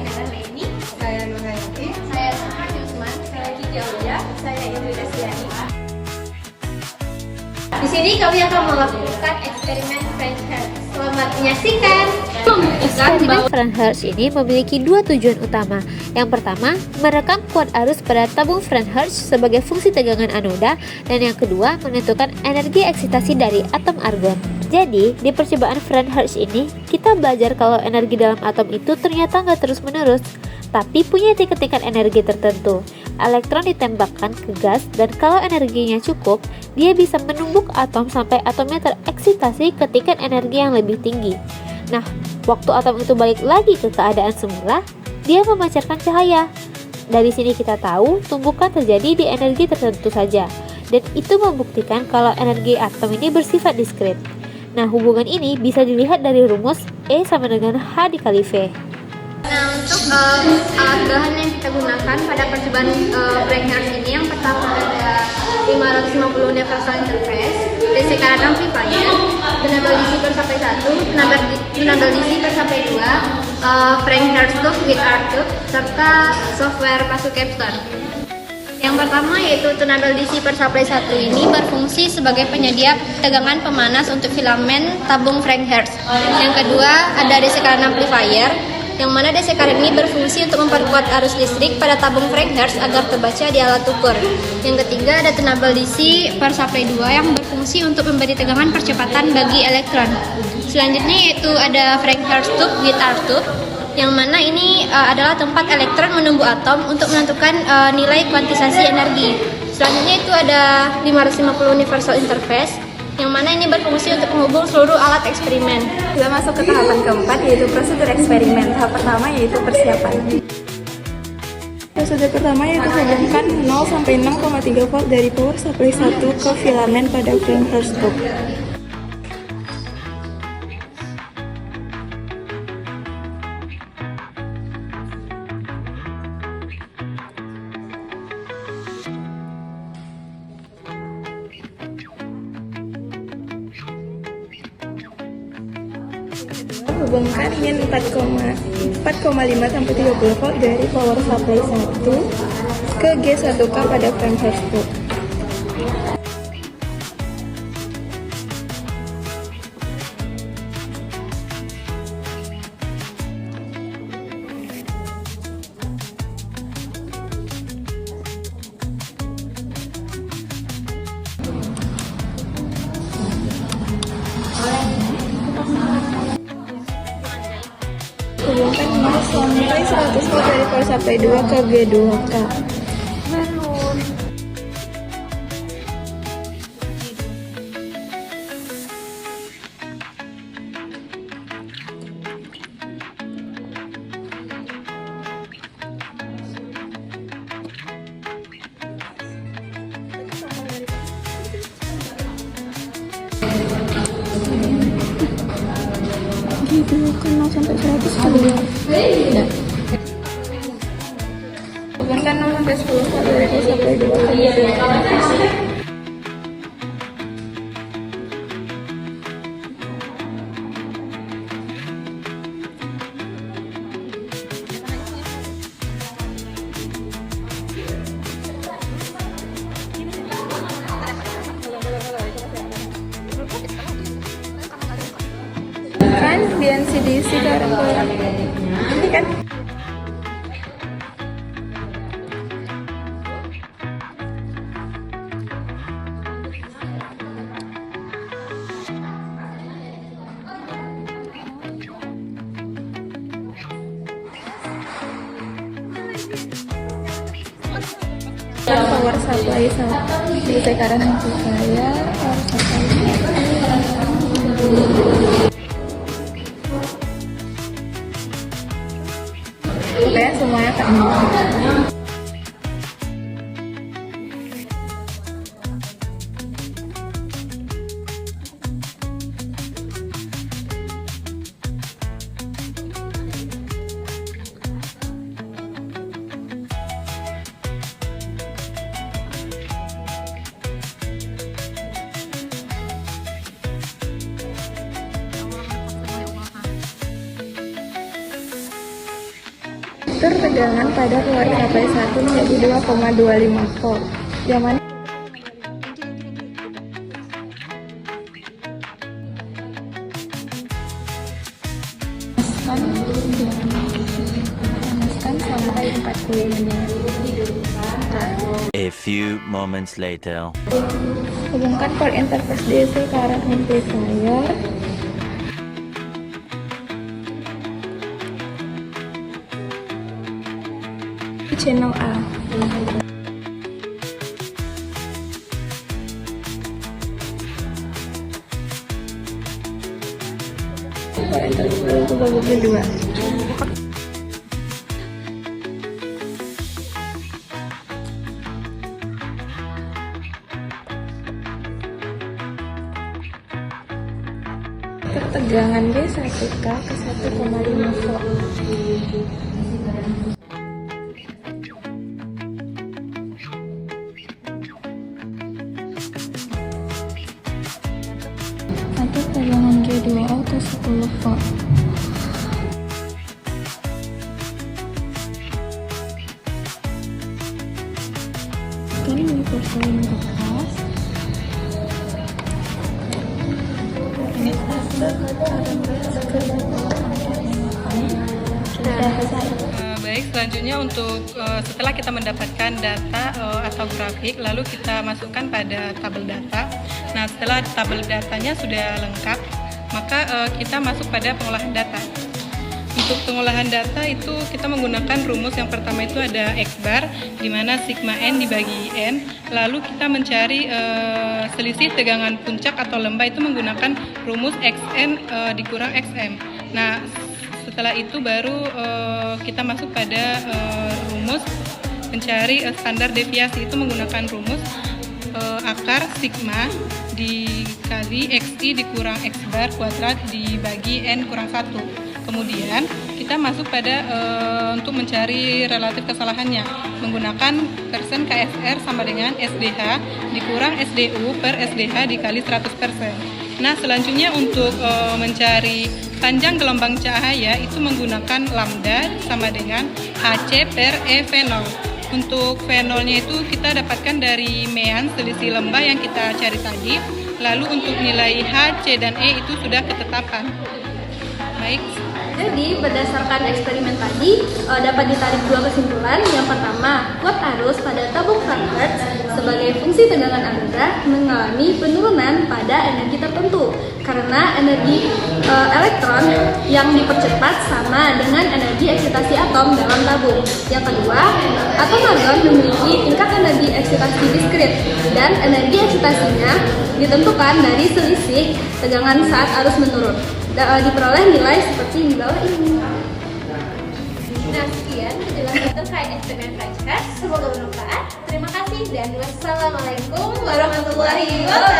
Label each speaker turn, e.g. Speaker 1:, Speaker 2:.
Speaker 1: adalah Leni.
Speaker 2: Saya Nurhayati.
Speaker 1: Saya Sufi Usman.
Speaker 2: Saya Kiki Aulia. Saya Indri Desiani.
Speaker 1: Di sini kami akan melakukan eksperimen French Hertz. Selamat menyaksikan.
Speaker 3: Eksperimen French Hertz ini memiliki dua tujuan utama. Yang pertama, merekam kuat arus pada tabung French Hertz sebagai fungsi tegangan anoda, dan yang kedua, menentukan energi eksitasi dari atom argon. Jadi, di percobaan French Hertz ini, kita belajar kalau energi dalam atom itu ternyata nggak terus-menerus, tapi punya tingkat-tingkat energi tertentu. Elektron ditembakkan ke gas, dan kalau energinya cukup, dia bisa menumbuk atom sampai atomnya tereksitasi ke tingkat energi yang lebih tinggi. Nah, waktu atom itu balik lagi ke keadaan semula, dia memancarkan cahaya. Dari sini kita tahu tumbukan terjadi di energi tertentu saja, dan itu membuktikan kalau energi atom ini bersifat diskrit. Nah, hubungan ini bisa dilihat dari rumus E sama dengan H dikali V.
Speaker 1: Nah, untuk alat bahan yang kita gunakan pada percobaan French Hertz ini, yang pertama ada 550 universal interface, DC current amplifier, tunable DC per sampai 1, tunable DC per sampai 2, French Hertz tube with R-tube, serta software masuk capstone. Yang pertama yaitu tunable DC per supply 1 ini berfungsi sebagai penyedia tegangan pemanas untuk filamen tabung French Hertz. Yang kedua ada DC current amplifier, yang mana DC current ini berfungsi untuk memperkuat arus listrik pada tabung French Hertz agar terbaca di alat ukur. Yang ketiga ada tunable DC per supply 2 yang berfungsi untuk memberi tegangan percepatan bagi elektron. Selanjutnya yaitu ada French Hertz tube with R-tube, yang mana ini adalah tempat elektron menunggu atom untuk menentukan nilai kuantisasi energi. Selanjutnya itu ada 550 universal interface, yang mana ini berfungsi untuk menghubung seluruh alat eksperimen.
Speaker 2: Kita masuk ke tahapan keempat, yaitu prosedur eksperimen. Tahap pertama yaitu persiapan. Prosedur pertama yaitu hubungkan 0 sampai 6,3 volt dari power supply 1 ke filamen pada French Hertz tube. Hubungkan min 4,5 sampai 30 volt dari power supply 1 ke G1K pada French Hertz tube. Hubungkan 0 sampai 100 volt dari power supply 2 ke G2K. Gitu kan 0 sampai 100 kali ya. Hubungkan 0 sampai 10 volt dari power supply 2 ke G2K. Kan BNCDC current keluar ini kan. Power supply sama DC current amplifier, power supply. Pokoknya semuanya terbuka. mengatur tegangan pada power supply 1 menjadi 2,25 volt, yang mana panaskan sampai 40 menit.
Speaker 4: A few moments later.
Speaker 2: Hubungkan port interface DC current amplifier. Channel A. Port interface ke babak kedua. Tegangan B1K ke 1,5 volt. Atur tegangan G2O ke 10 volt. Kan universal interface.
Speaker 5: Baik, selanjutnya untuk setelah kita mendapatkan data atau grafik, lalu kita masukkan pada tabel data. Nah, setelah tabel datanya sudah lengkap, maka kita masuk pada pengolahan data. Untuk pengolahan data itu kita menggunakan rumus yang pertama itu ada X bar, di mana sigma N dibagi N, lalu kita mencari selisih tegangan puncak atau lembah itu menggunakan rumus Xn dikurang Xm. Nah, setelah itu baru kita masuk pada rumus mencari standar deviasi, itu menggunakan rumus akar sigma dikali Xi dikurang X bar kuadrat dibagi N kurang 1. Kemudian kita masuk pada untuk mencari relatif kesalahannya menggunakan persen KFR sama dengan SDH dikurang SDU per SDH dikali 100%. Nah, selanjutnya untuk mencari panjang gelombang cahaya itu menggunakan lambda sama dengan HC per E V0. Untuk V0-nya itu kita dapatkan dari mean selisih lembah yang kita cari tadi. Lalu untuk nilai H, C, dan E itu sudah ketetapan. Baik.
Speaker 1: Jadi berdasarkan eksperimen tadi dapat ditarik dua kesimpulan. Yang pertama, kuat arus pada tabung Frank-Hertz sebagai fungsi tegangan anoda mengalami penurunan pada energi tertentu karena energi elektron yang dipercepat sama dengan energi eksitasi atom dalam tabung. Yang kedua, atom argon memiliki tingkat energi eksitasi diskrit dan energi eksitasinya ditentukan dari selisih tegangan saat arus menurun. Diperoleh nilai seperti di bawah ini.
Speaker 3: Nah, sekian penjelasan terkait eksperimen Frank-Hertz. Semoga bermanfaat. Terima kasih dan wassalamualaikum warahmatullahi wabarakatuh.